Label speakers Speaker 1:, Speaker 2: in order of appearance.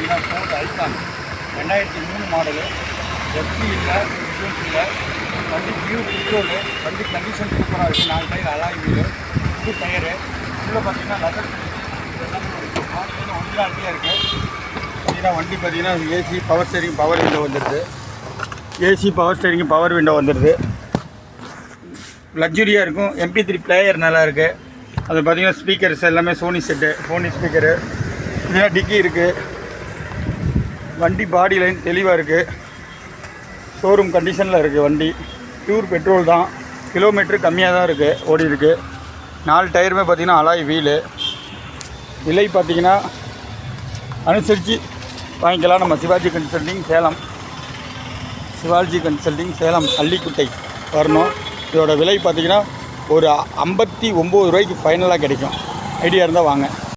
Speaker 1: பார்த்தீங்கன்னா Ford Icon 2003 model. FC இல்லை, insurance இல்லை. வண்டி நியூ பெட்ரோலு. வண்டி கண்டிஷன் சூப்பராக இருக்குது. 4 டயர் அலாய் வீலு, புது டயரு. உள்ளே பார்த்தீங்கன்னா லெதர் மாடல் ஒரிஜினாலிட்டியாக இருக்குது. பார்த்தீங்கன்னா வண்டி பார்த்தீங்கன்னா AC, power steering, power window வந்துடுது. AC, power steering, power window வந்துடுது. லக்ஸுரியாக இருக்கும். MP3 பிளேயர் நல்லா இருக்குது. அது பார்த்தீங்கன்னா ஸ்பீக்கர்ஸ் எல்லாமே சோனி செட்டு, சோனி ஸ்பீக்கரு. இதெல்லாம் டிக்கி இருக்குது. வண்டி பாடி லைன் தெளிவாக இருக்குது. ஷோரூம் கண்டிஷனில் இருக்குது வண்டி. பியூர் பெட்ரோல் தான். கிலோமீட்டரு கம்மியாக தான் இருக்குது, ஓடி இருக்குது. 4 டயருமே பார்த்திங்கன்னா அலாய் வீலு. விலை பார்த்திங்கன்னா அனுசரித்து வாங்கிக்கலாம். நம்ம சிவாஜி கன்சல்டிங் சேலம், சிவாஜி கன்சல்டிங் சேலம் அள்ளிக்குட்டை வரணும். இதோட விலை பார்த்திங்கன்னா ஒரு 59 ரூபாய்க்கு ஃபைனலாக கிடைக்கும். ஐடியா இருந்தால் வாங்க.